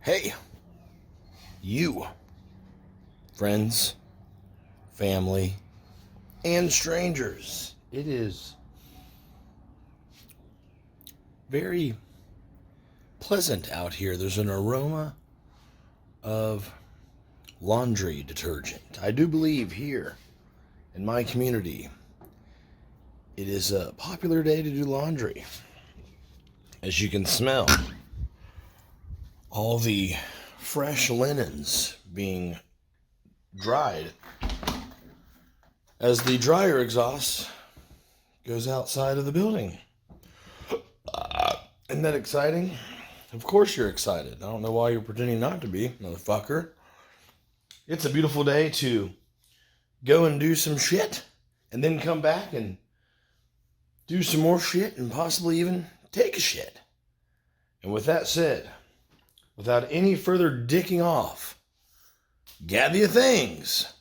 Hey, you, friends, family, and strangers. It is very pleasant out here. There's an aroma of laundry detergent. I do believe here in my community, it is a popular day to do laundry. As you can smell, all the fresh linens being dried as the dryer exhaust goes outside of the building. Isn't that exciting? Of course you're excited. I don't know why you're pretending not to be, motherfucker. It's a beautiful day to go and do some shit and then come back and do some more shit and possibly even take a shit. And with that said, without any further dicking off, gather your things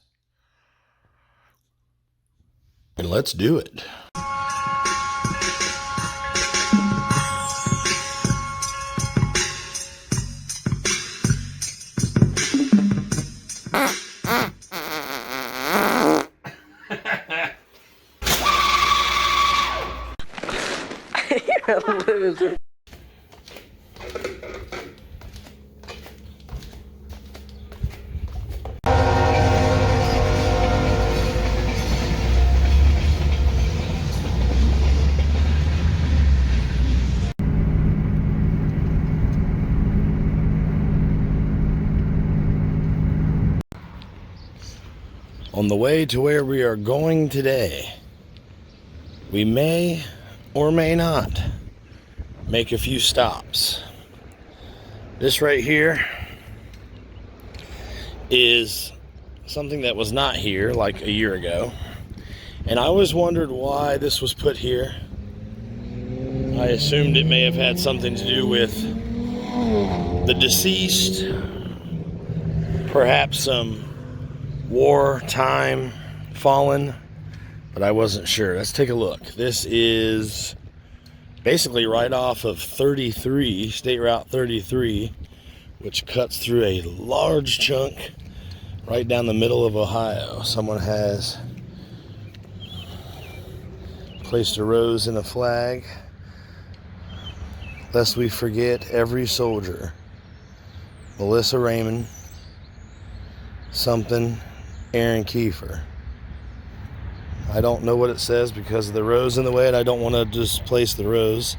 and let's do it. You're a loser. On the way to where we are going today, we may or may not make a few stops. This right here is something that was not here like a year ago, and I always wondered why this was put here. I assumed it may have had something to do with the deceased, perhaps some wartime fallen, but I wasn't sure. Let's take a look. This is basically right off of 33, State Route 33, which cuts through a large chunk right down the middle of Ohio. Someone has placed a rose and a flag, lest we forget every soldier. Melissa Raymond, something, Aaron Kiefer. I don't know what it says because of the rose in the way, and I don't want to displace the rose.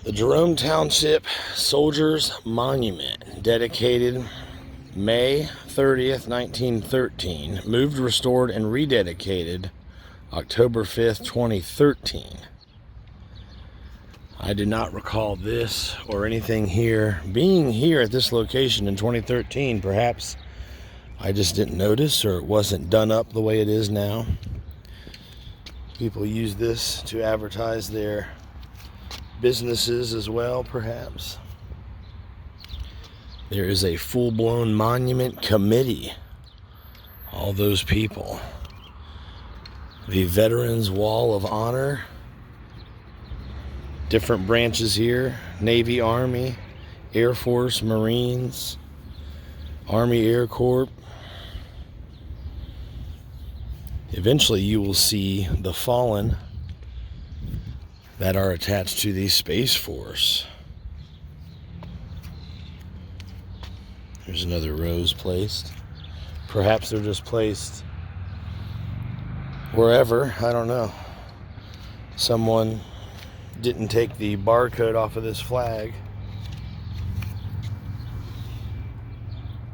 The Jerome Township Soldiers Monument, dedicated May 30th, 1913. Moved, restored, and rededicated October 5th, 2013. I do not recall this or anything here being here at this location in 2013. Perhaps I just didn't notice, or it wasn't done up the way it is now. People use this to advertise their businesses as well, perhaps. There is a full-blown monument committee. All those people. The Veterans Wall of Honor. Different branches here: Navy, Army, Air Force, Marines, Army Air Corps. Eventually you will see the fallen that are attached to the Space Force. There's another rose placed. Perhaps they're just placed wherever, I don't know. Someone didn't take the barcode off of this flag.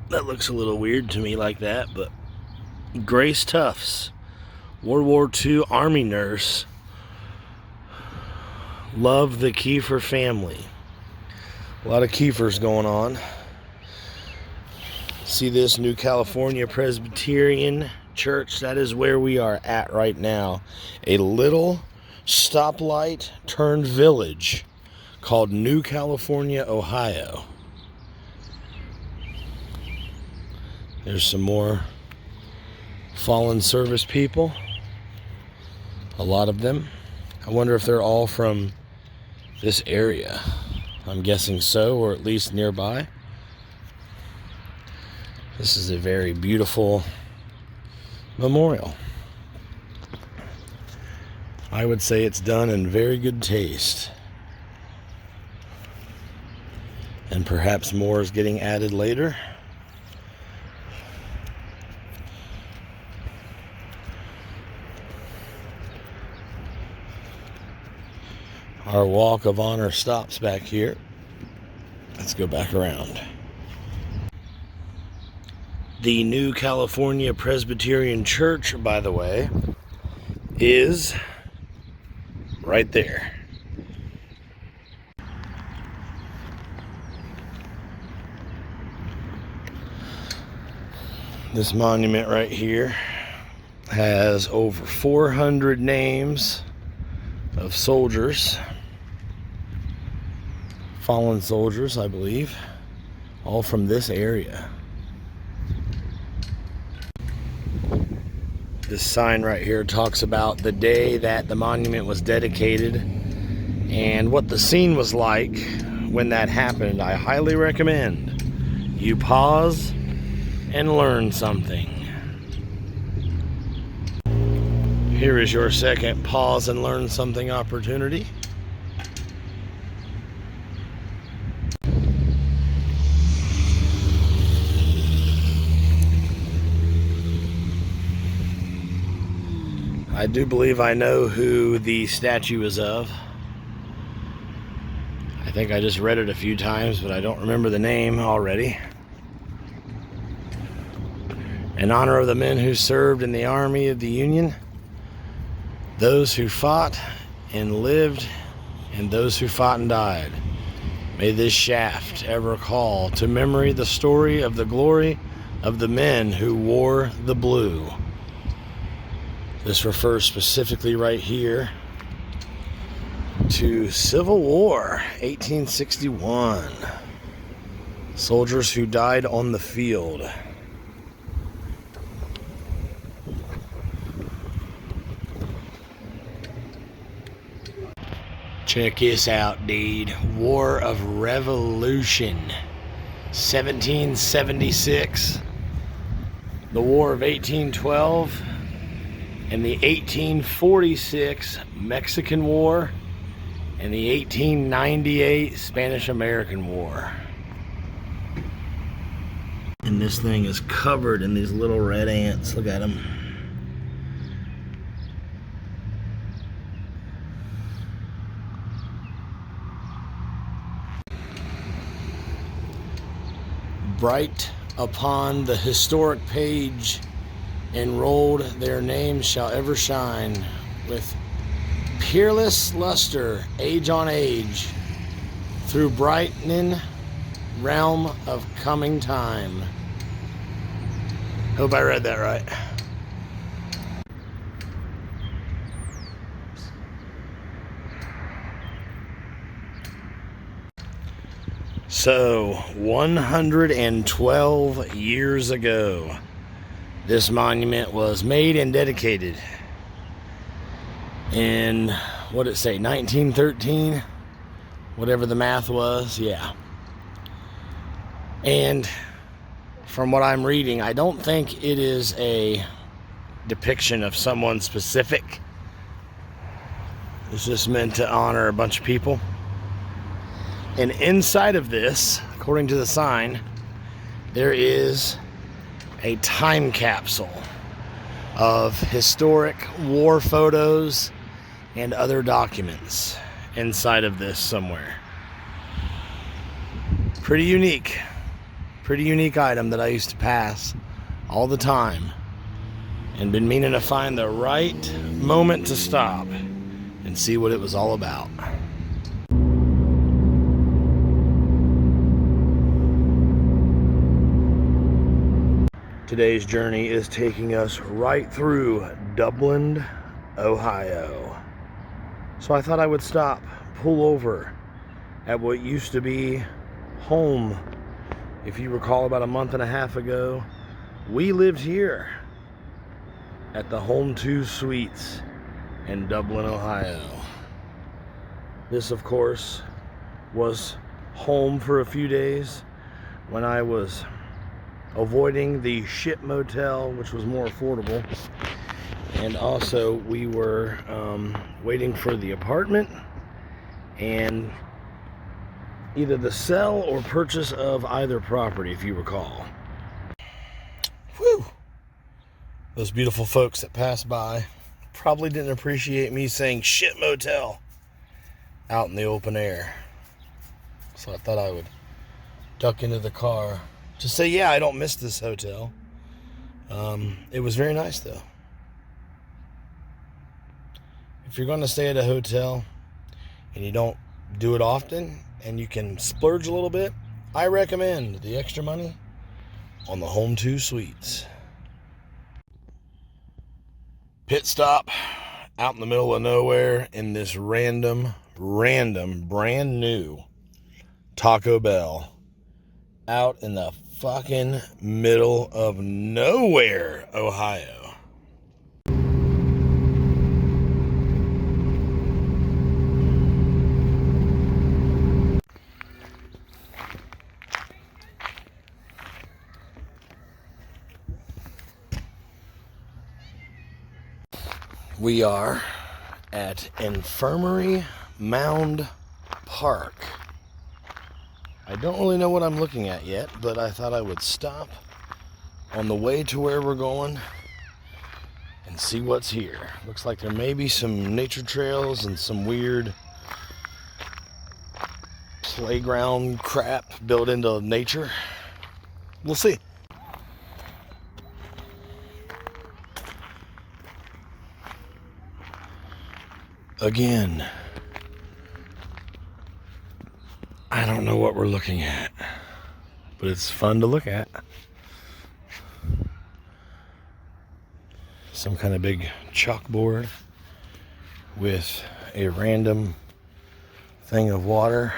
That looks a little weird to me like that, but Grace Tufts, World War II Army nurse, love the Kiefer family. A lot of Kiefers going on. See this New California Presbyterian Church? That is where we are at right now. A little stoplight turned village called New California, Ohio. There's some more fallen service people. A lot of them. I wonder if they're all from this area. I'm guessing so, or at least nearby. This is a very beautiful memorial. I would say it's done in very good taste. And perhaps more is getting added later. Our walk of honor stops back here. Let's go back around. The New California Presbyterian Church, by the way, is right there. This monument right here has over 400 names of soldiers, fallen soldiers, I believe, all from this area. This sign right here talks about the day that the monument was dedicated and what the scene was like when that happened. I highly recommend you pause and learn something. Here is your second pause and learn something opportunity. I do believe I know who the statue is of. I think I just read it a few times, but I don't remember the name already. In honor of the men who served in the Army of the Union, those who fought and lived, and those who fought and died, may this shaft ever call to memory the story of the glory of the men who wore the blue. This refers specifically right here to Civil War, 1861. Soldiers who died on the field. Check this out, dude. War of Revolution, 1776. The War of 1812. And the 1846 Mexican War, and the 1898 Spanish-American War. And this thing is covered in these little red ants. Look at them. Bright upon the historic page enrolled, their names shall ever shine with peerless luster, age on age, through brightening realm of coming time. Hope I read that right. So, 112 years ago, this monument was made and dedicated in, what did it say, 1913? Whatever the math was, yeah. And from what I'm reading, I don't think it is a depiction of someone specific. It's just meant to honor a bunch of people. And inside of this, according to the sign, there is a time capsule of historic war photos and other documents inside of this somewhere. Pretty unique item that I used to pass all the time, and been meaning to find the right moment to stop and see what it was all about. Today's journey is taking us right through Dublin, Ohio. So I thought I would stop, pull over at what used to be home. If you recall, about a month and a half ago, we lived here at the Home 2 Suites in Dublin, Ohio. This, of course, was home for a few days when I was avoiding the shit motel, which was more affordable. And also we were waiting for the apartment and either the sell or purchase of either property, if you recall. Whew. Those beautiful folks that passed by probably didn't appreciate me saying shit motel out in the open air. So I thought I would duck into the car to say, yeah, I don't miss this hotel. It was very nice though. If you're going to stay at a hotel and you don't do it often and you can splurge a little bit, I recommend the extra money on the Home 2 Suites. Pit stop out in the middle of nowhere in this random, brand new Taco Bell out in the fucking middle of nowhere, Ohio. We are at Infirmary Mound Park. I don't really know what I'm looking at yet, but I thought I would stop on the way to where we're going and see what's here. Looks like there may be some nature trails and some weird playground crap built into nature. We'll see. Again, I don't know what we're looking at, but it's fun to look at. Some kind of big chalkboard with a random thing of water.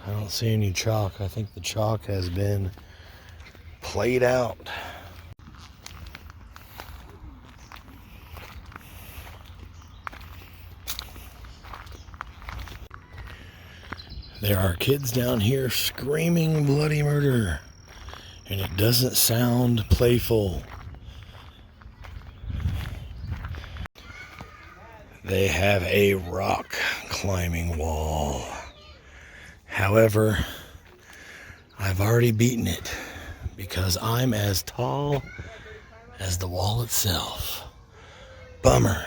I don't see any chalk. I think the chalk has been played out. There are kids down here screaming bloody murder, and it doesn't sound playful. They have a rock climbing wall. However, I've already beaten it because I'm as tall as the wall itself. Bummer.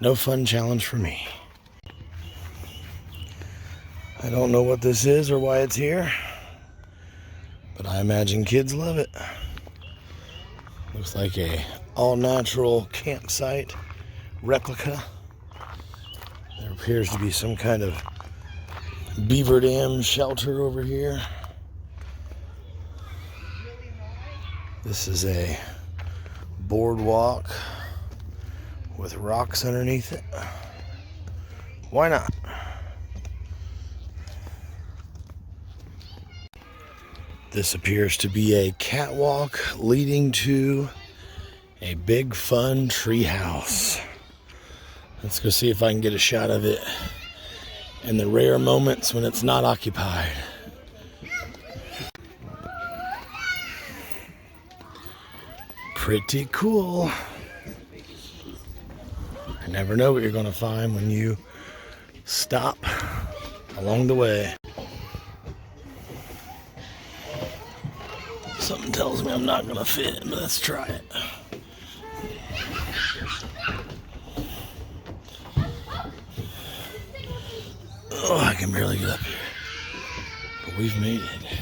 No fun challenge for me. I don't know what this is or why it's here, but I imagine kids love it. Looks like a all-natural campsite replica. There appears to be some kind of beaver dam shelter over here. This is a boardwalk with rocks underneath it. Why not? This appears to be a catwalk leading to a big fun tree house. Let's go see if I can get a shot of it in the rare moments when it's not occupied. Pretty cool. You never know what you're going to find when you stop along the way. Something tells me I'm not going to fit, but let's try it. Oh, I can barely get up here. But we've made it.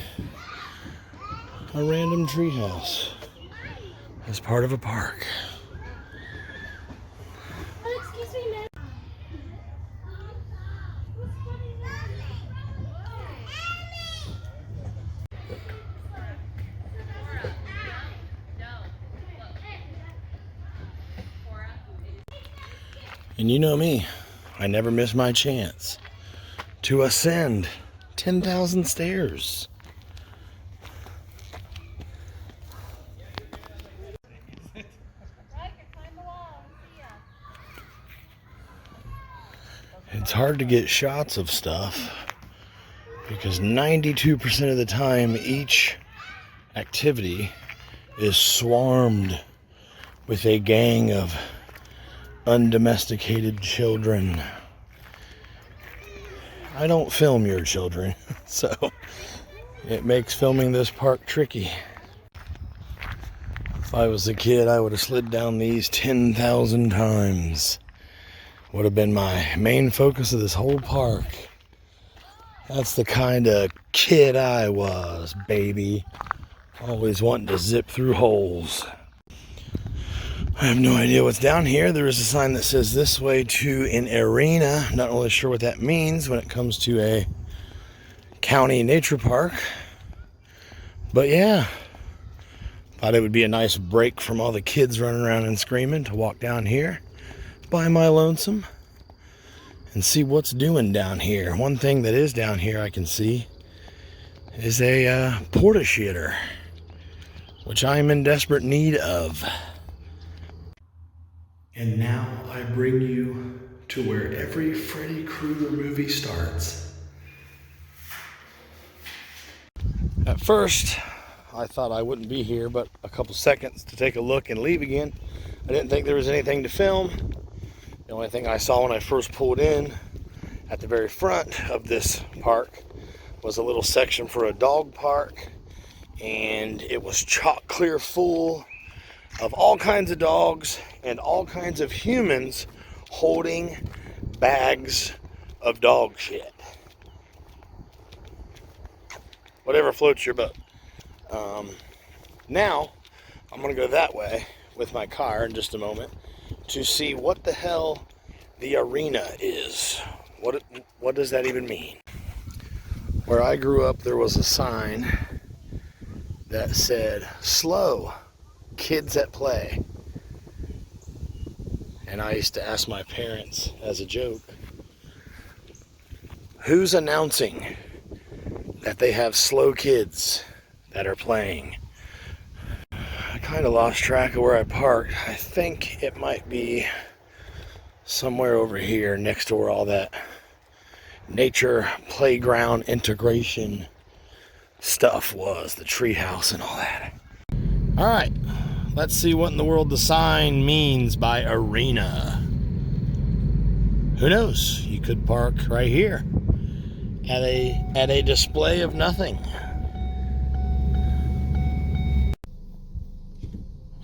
A random treehouse as part of a park. Excuse me, ma'am. And you know me, I never miss my chance to ascend 10,000 stairs. It's hard to get shots of stuff because 92% of the time each activity is swarmed with a gang of undomesticated children. I don't film your children, so it makes filming this park tricky. If I was a kid, I would have slid down these 10,000 times. Would have been my main focus of this whole park. That's the kind of kid I was, baby. Always wanting to zip through holes. I have no idea what's down here. There is a sign that says this way to an arena. Not really sure what that means when it comes to a county nature park. But yeah, thought it would be a nice break from all the kids running around and screaming to walk down here by my lonesome and see what's doing down here. One thing that is down here I can see is a porta shitter, which I am in desperate need of. And now I bring you to where every Freddy Krueger movie starts. At first, I thought I wouldn't be here but a couple seconds to take a look and leave again. I didn't think there was anything to film. The only thing I saw when I first pulled in at the very front of this park was a little section for a dog park, and it was chock clear full of all kinds of dogs and all kinds of humans holding bags of dog shit. Whatever floats your boat. Now, I'm going to go that way with my car in just a moment to see what the hell the arena is. What does that even mean? Where I grew up, there was a sign that said, "Slow, kids at play." And I used to ask my parents as a joke, who's announcing that they have slow kids that are playing? I kind of lost track of where I parked. I think it might be somewhere over here next to where all that nature playground integration stuff was, the treehouse and all that. All right, let's see what in the world the sign means by arena. Who knows? You could park right here at a display of nothing.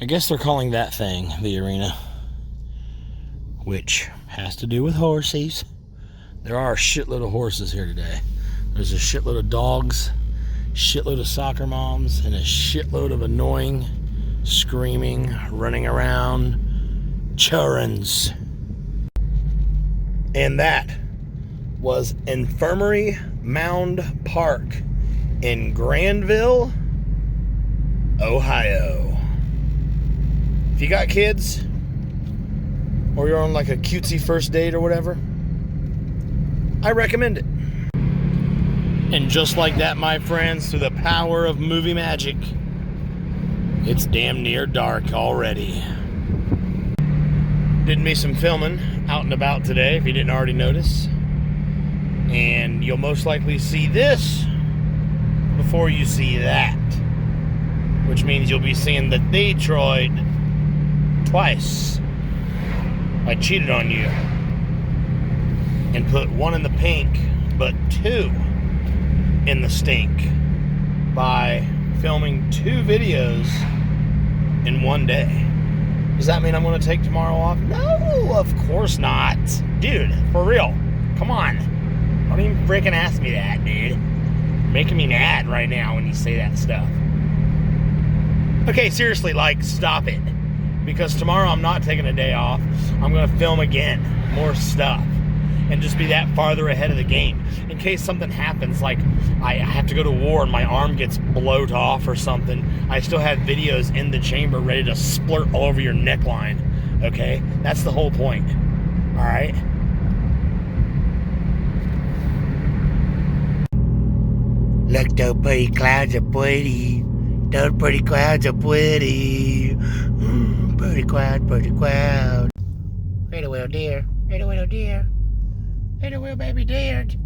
I guess they're calling that thing the arena, which has to do with horses. There are a shitload of horses here today. There's a shitload of dogs, shitload of soccer moms, and a shitload of annoying, screaming, running around childrens. And that was Infirmary Mound Park in Granville, Ohio. If you got kids, or you're on like a cutesy first date or whatever, I recommend it. And just like that, my friends, through the power of movie magic, it's damn near dark already. Did me some filming out and about today, if you didn't already notice. And you'll most likely see this before you see that. Which means you'll be seeing the Detroit twice. I cheated on you and put one in the pink, but two in the stink by filming 2 videos in one day. Does that mean I'm going to take tomorrow off? No, of course not. Dude, for real. Come on. Don't even freaking ask me that, dude. You're making me mad right now when you say that stuff. Okay, seriously, like, stop it. Because tomorrow I'm not taking a day off. I'm going to film again. More stuff. And just be that farther ahead of the game. In case something happens, like I have to go to war and my arm gets blowed off or something, I still have videos in the chamber ready to splurt all over your neckline. Okay? That's the whole point. Alright? Look, those pretty clouds are pretty. Those pretty clouds are pretty. Pretty cloud, pretty cloud. Wait a while, dear. Wait a while, dear. Hey, the wheel baby dead.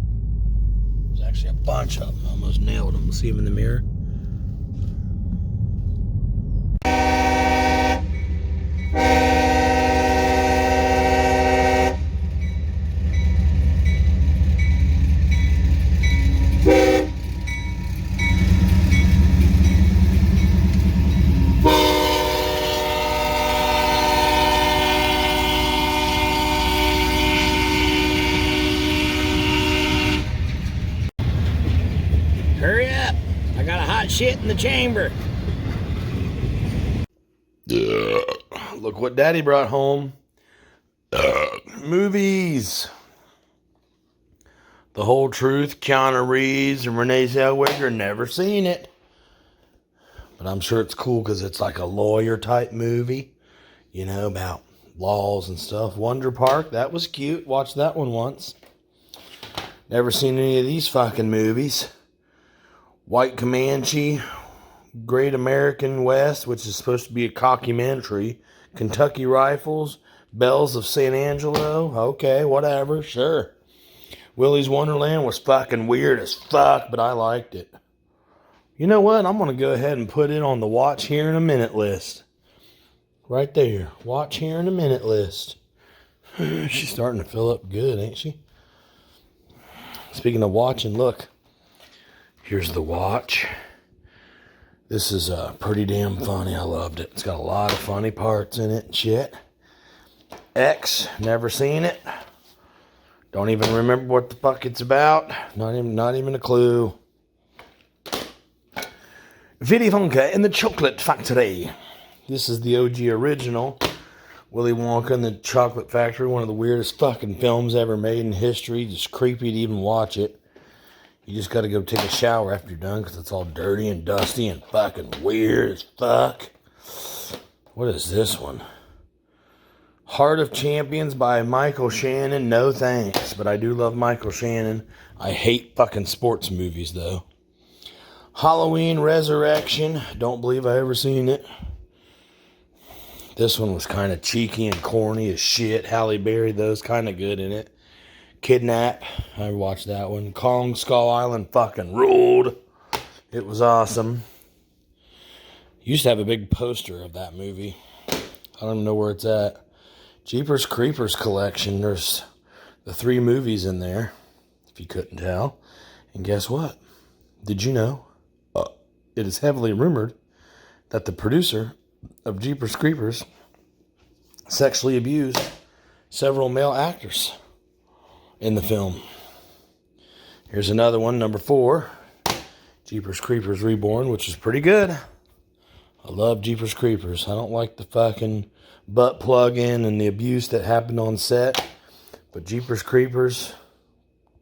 There's actually a bunch of them. I almost nailed them. See them in the mirror. Hurry up! I got a hot shit in the chamber. Look what Daddy brought home. Movies. The Whole Truth, Keanu Reeves and Renee Zellweger. Never seen it. But I'm sure it's cool because it's like a lawyer type movie. You know, about laws and stuff. Wonder Park, that was cute. Watched that one once. Never seen any of these fucking movies. White Comanche, Great American West, which is supposed to be a cockumentary. Kentucky Rifles, Bells of San Angelo. Okay, whatever, sure. Willy's Wonderland was fucking weird as fuck, but I liked it. You know what? I'm going to go ahead and put it on the watch here in a minute list. Right there. Watch here in a minute list. She's starting to fill up good, ain't she? Speaking of watching, look. Here's the watch. This is pretty damn funny. I loved it. It's got a lot of funny parts in it and shit. X, never seen it. Don't even remember what the fuck it's about. Not even a clue. Willy Wonka and the Chocolate Factory. This is the OG original. Willy Wonka and the Chocolate Factory. One of the weirdest fucking films ever made in history. Just creepy to even watch it. You just got to go take a shower after you're done because it's all dirty and dusty and fucking weird as fuck. What is this one? Heart of Champions by Michael Shannon. No thanks, but I do love Michael Shannon. I hate fucking sports movies though. Halloween Resurrection. Don't believe I ever seen it. This one was kind of cheeky and corny as shit. Halle Berry, those kind of good in it. Kidnap. I watched that one. Kong Skull Island fucking ruled. It was awesome. Used to have a big poster of that movie. I don't even know where it's at. Jeepers Creepers collection. There's the 3 movies in there, if you couldn't tell. And guess what? Did you know? It is heavily rumored that the producer of Jeepers Creepers sexually abused several male actors in the film. Here's another one, number 4. Jeepers Creepers Reborn, which is pretty good. I love Jeepers Creepers. I don't like the fucking butt plug-in and the abuse that happened on set. But Jeepers Creepers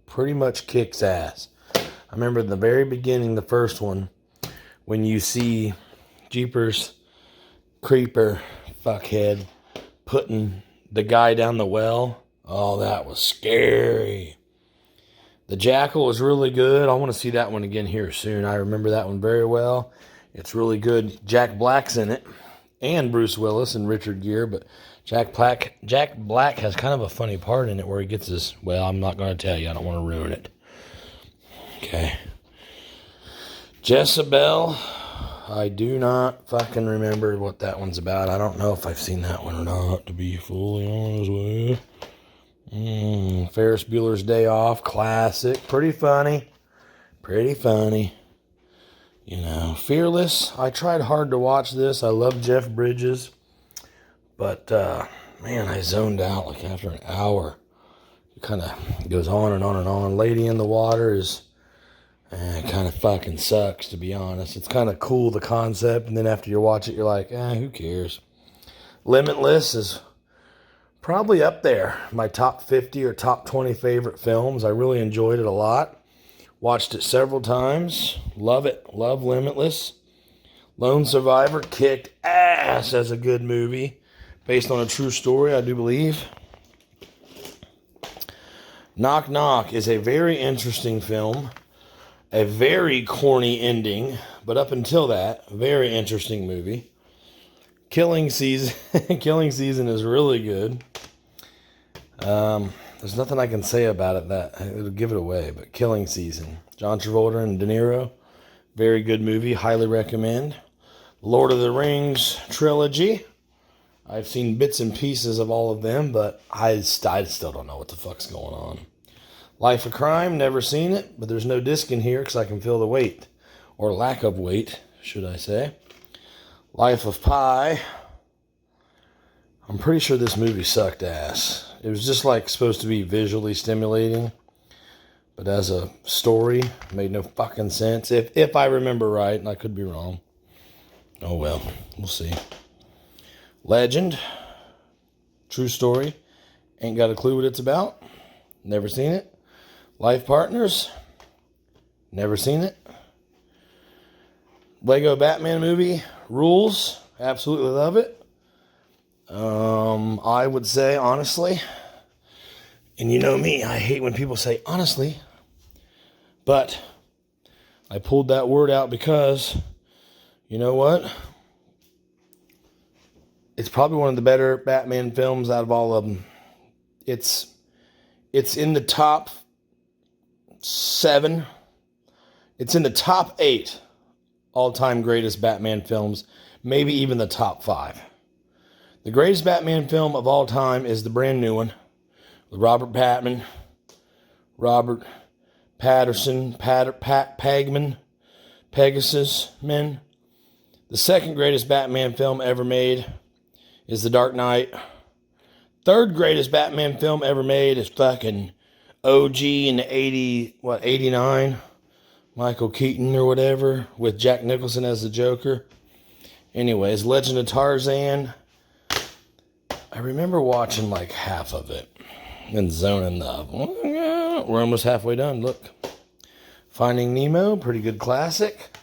pretty much kicks ass. I remember in the very beginning, the first one, when you see Jeepers Creeper fuckhead putting the guy down the well. Oh, that was scary. The Jackal was really good. I want to see that one again here soon. I remember that one very well. It's really good. Jack Black's in it. And Bruce Willis and Richard Gere. But Jack Black has kind of a funny part in it where he gets his... Well, I'm not going to tell you. I don't want to ruin it. Okay. Jezebel. I do not fucking remember what that one's about. I don't know if I've seen that one or not, to be fully honest with you. Ferris Bueller's Day Off. Classic. Pretty funny. Pretty funny. You know, Fearless. I tried hard to watch this. I love Jeff Bridges. But, man, I zoned out like after an hour. It kind of goes on and on and on. Lady in the Water is... it kind of fucking sucks, to be honest. It's kind of cool, the concept, and then after you watch it, you're like, who cares? Limitless is probably up there. My top 50 or top 20 favorite films. I really enjoyed it a lot. Watched it several times. Love it. Love Limitless. Lone Survivor kicked ass as a good movie. Based on a true story, I do believe. Knock Knock is a very interesting film. A very corny ending, but up until that, very interesting movie. Killing Season is really good. There's nothing I can say about it that it'll give it away, but Killing Season. John Travolta and De Niro. Very good movie. Highly recommend. Lord of the Rings trilogy. I've seen bits and pieces of all of them, but I still don't know what the fuck's going on. Life of Crime, never seen it, but there's no disc in here because I can feel the weight. Or lack of weight, should I say. Life of Pi. I'm pretty sure this movie sucked ass. It was just like supposed to be visually stimulating, but as a story, it made no fucking sense. If I remember right, and I could be wrong. Oh well, we'll see. Legend. True story. Ain't got a clue what it's about. Never seen it. Life Partners. Never seen it. Lego Batman movie. Rules. Absolutely love it. I would say honestly, and you know me, I hate when people say honestly, but I pulled that word out because, you know what? It's probably one of the better Batman films out of all of them. It's in the top 7. It's in the top 8 all-time greatest Batman films, maybe even the top 5. The greatest Batman film of all time is the brand new one with Robert Pattinson, Pagman, Pegasus Men. The second greatest Batman film ever made is The Dark Knight. Third greatest Batman film ever made is fucking OG in the 89, Michael Keaton or whatever, with Jack Nicholson as the Joker. Anyways, Legend of Tarzan. I remember watching like half of it and zoning up. We're almost halfway done. Look. Finding Nemo, pretty good classic.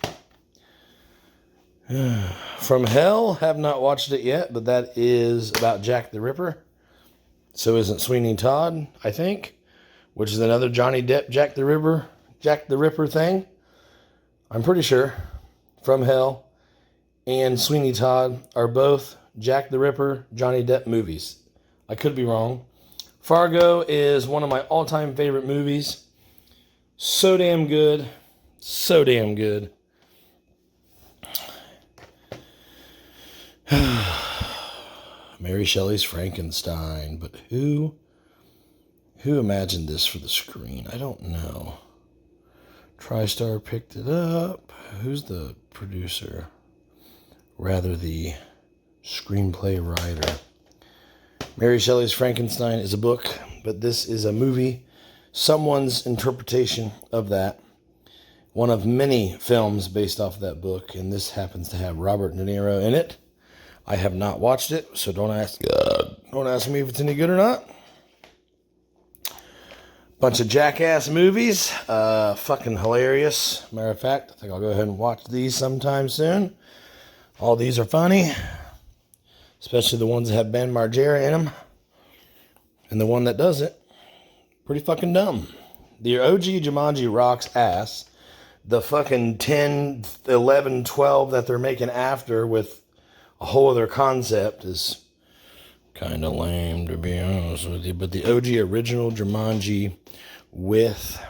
From Hell, have not watched it yet, but that is about Jack the Ripper. So isn't Sweeney Todd, I think, which is another Johnny Depp Jack the Ripper thing. I'm pretty sure From Hell and Sweeney Todd are both Jack the Ripper, Johnny Depp movies. I could be wrong. Fargo is one of my all-time favorite movies. So damn good. So damn good. Mary Shelley's Frankenstein. But who imagined this for the screen? I don't know. TriStar picked it up. Who's the producer? Rather, the screenplay writer. Mary Shelley's Frankenstein is a book, but this is a movie. Someone's interpretation of that. One of many films based off of that book, and this happens to have Robert De Niro in it. I have not watched it, so don't ask me if it's any good or not. Bunch of Jackass movies. Fucking hilarious. Matter of fact, I think I'll go ahead and watch these sometime soon. All these are funny. Especially the ones that have Ben Margera in them. And the one that doesn't. Pretty fucking dumb. The OG Jumanji rocks ass. The fucking 10, 11, 12 that they're making after with a whole other concept is kind of lame, to be honest with you. But the OG original Jumanji with...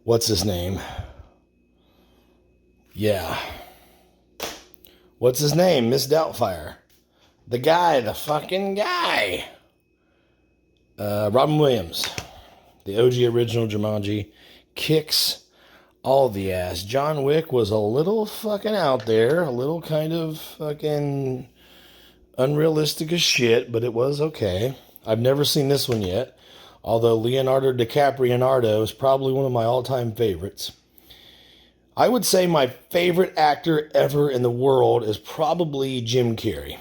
what's his name? Yeah. What's his name? Miss Doubtfire. The fucking guy. Robin Williams. The OG original Jumanji kicks all the ass. John Wick was a little fucking out there. A little kind of fucking unrealistic as shit, but it was okay. I've never seen this one yet. Although Leonardo DiCaprio is probably one of my all-time favorites. I would say my favorite actor ever in the world is probably Jim Carrey.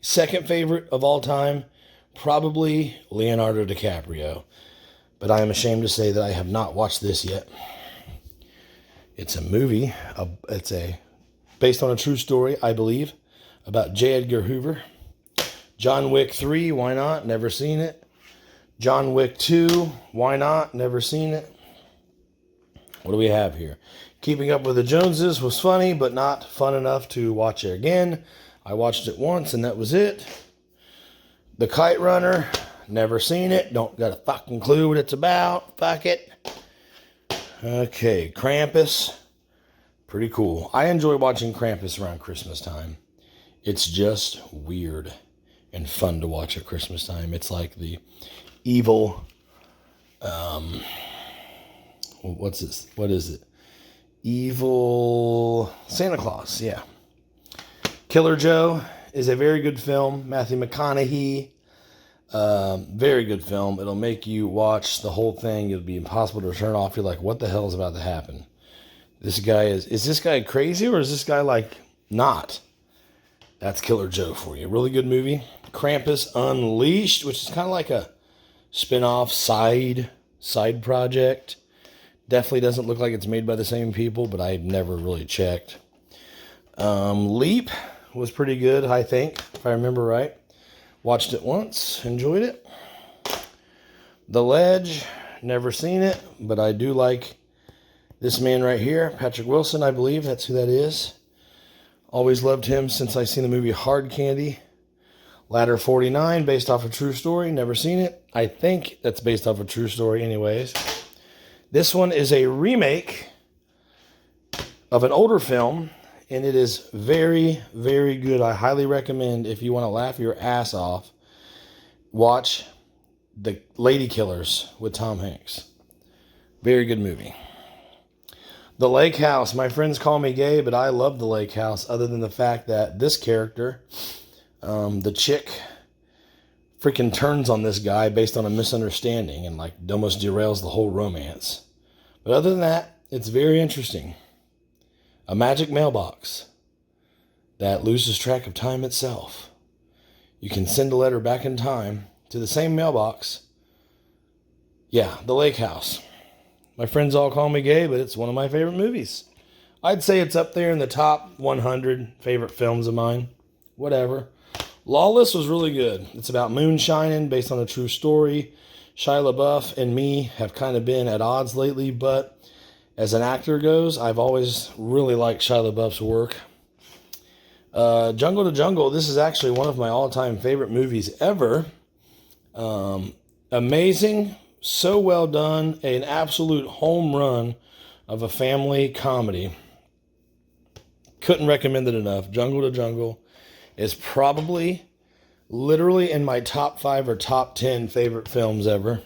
Second favorite of all time, probably Leonardo DiCaprio. But I am ashamed to say that I have not watched this yet. It's a movie. It's based on a true story, I believe, about J. Edgar Hoover. John Wick 3, why not? Never seen it. John Wick 2, why not? Never seen it. What do we have here? Keeping Up with the Joneses was funny, but not fun enough to watch it again. I watched it once, and that was it. The Kite Runner, Never seen it. Don't got a fucking clue what it's about. Fuck it. Okay, Krampus. Pretty cool. I enjoy watching Krampus around Christmas time. It's just weird and fun to watch at Christmas time. It's like the evil, what's this? What is it? Evil Santa Claus, yeah. Killer Joe is a very good film. Matthew McConaughey, very good film. It'll make you watch the whole thing. It'll be impossible to turn off. You're like, what the hell is about to happen? This guy is this guy crazy or is this guy like not? That's Killer Joe for you. Really good movie. Krampus Unleashed, which is kind of like a spin-off side project. Definitely doesn't look like it's made by the same people, but I've never really checked. Leap was pretty good, I think, if I remember right. Watched it once, enjoyed it. The Ledge, never seen it, but I do like this man right here, Patrick Wilson, I believe that's who that is. Always loved him since I seen the movie Hard Candy. Ladder 49, based off a true story, never seen it. I think that's based off a true story anyways. This one is a remake of an older film, and it is very, very good. I highly recommend, if you want to laugh your ass off, watch The Lady Killers with Tom Hanks. Very good movie. The Lake House. My friends call me gay, but I love The Lake House, other than the fact that this character, the chick, freaking turns on this guy based on a misunderstanding and like almost derails the whole romance. But other than that, it's very interesting. A magic mailbox that loses track of time itself. You can send a letter back in time to the same mailbox. Yeah, The Lake House. My friends all call me gay, but it's one of my favorite movies. I'd say it's up there in the top 100 favorite films of mine. Whatever. Lawless was really good. It's about moonshining based on a true story. Shia LaBeouf and me have kind of been at odds lately, but as an actor goes, I've always really liked Shia LaBeouf's work. Jungle to Jungle, this is actually one of my all-time favorite movies ever. Amazing, so well done, an absolute home run of a family comedy. Couldn't recommend it enough. Jungle to Jungle is probably literally in my top 5 or top 10 favorite films ever.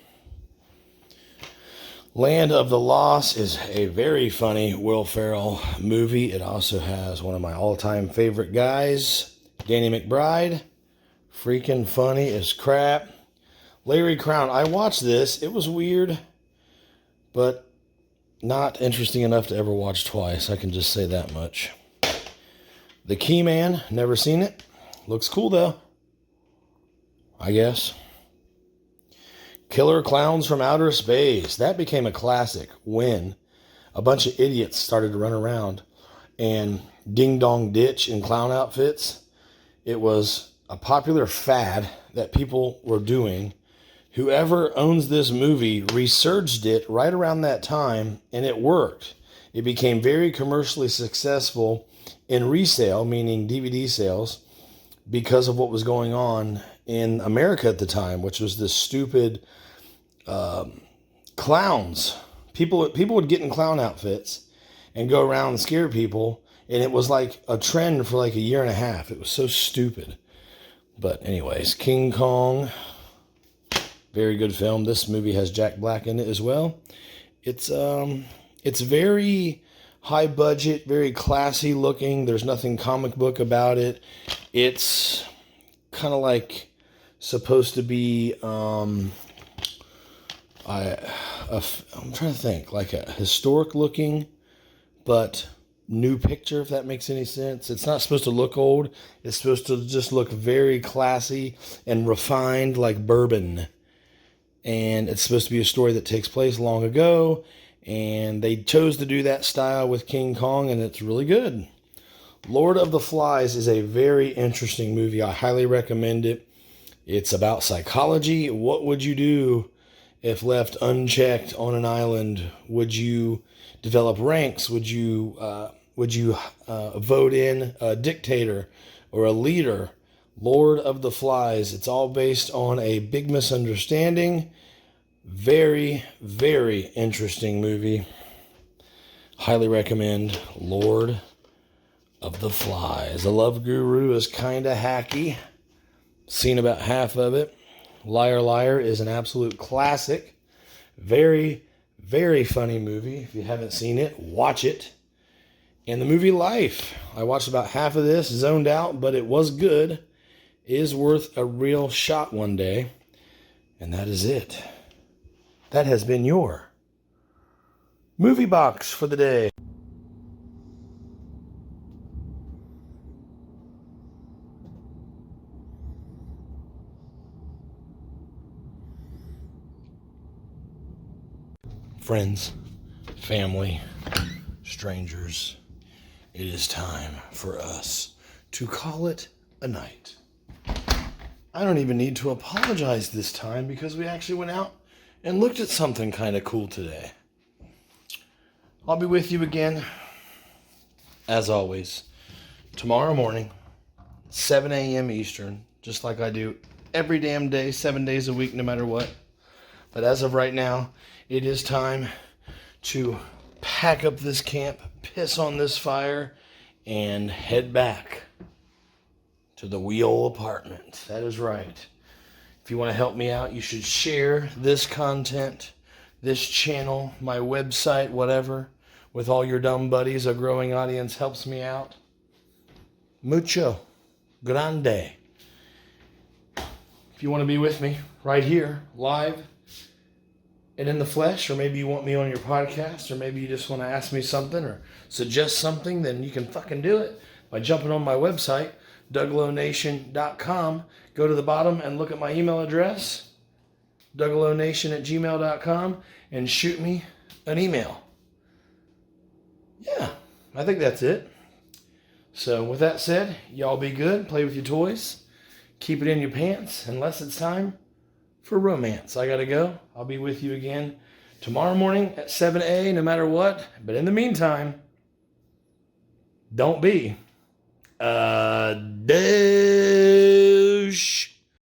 Land of the Lost is a very funny Will Ferrell movie. It also has one of my all-time favorite guys, Danny McBride. Freaking funny as crap. Larry Crown. I watched this. It was weird, but not interesting enough to ever watch twice. I can just say that much. The Key Man. Never seen it. Looks cool, though, I guess. Killer Clowns from Outer Space. That became a classic when a bunch of idiots started to run around and ding-dong ditch in clown outfits. It was a popular fad that people were doing. Whoever owns this movie resurged it right around that time, and it worked. It became very commercially successful in resale, meaning DVD sales, because of what was going on in America at the time, which was this stupid clowns. People would get in clown outfits and go around and scare people, and it was like a trend for like a year and a half. It was so stupid. But anyways, King Kong, very good film. This movie has Jack Black in it as well. It's very high budget, very classy looking. There's nothing comic book about it. It's kind of like supposed to be I'm trying to think, like a historic looking but new picture, if that makes any sense. It's not supposed to look old. It's supposed to just look very classy and refined, like bourbon. And it's supposed to be a story that takes place long ago, and they chose to do that style with King Kong, and it's really good. Lord of the Flies is a very interesting movie. I highly recommend it. It's about psychology. What would you do if left unchecked on an island? Would you develop ranks? Would you vote in a dictator or a leader? Lord of the Flies. It's all based on a big misunderstanding. Very, very interesting movie. Highly recommend Lord of the Flies. The Love Guru is kind of hacky. Seen about half of it. Liar Liar is an absolute classic. Very, very funny movie. If you haven't seen it, watch it. And the movie Life. I watched about half of this, zoned out, but it was good. Is worth a real shot one day. And that is it. That has been your movie box for the day. Friends, family, strangers, it is time for us to call it a night. I don't even need to apologize this time because we actually went out and looked at something kind of cool today. I'll be with you again, as always, tomorrow morning, 7 a.m. Eastern, just like I do every damn day, 7 days a week, no matter what. But as of right now, it is time to pack up this camp, piss on this fire, and head back to the wee ol' apartment. That is right. If you want to help me out, you should share this content, this channel, my website, whatever, with all your dumb buddies. A growing audience helps me out. Mucho grande. If you want to be with me right here, live, and in the flesh, or maybe you want me on your podcast, or maybe you just want to ask me something or suggest something, then you can fucking do it by jumping on my website, douglonation.com. Go to the bottom and look at my email address, douglonation@gmail.com, and shoot me an email. Yeah, I think that's it. So with that said, y'all be good, play with your toys, keep it in your pants, unless it's time for romance. I gotta go. I'll be with you again tomorrow morning at 7 a.m. no matter what. But in the meantime, don't be a douche.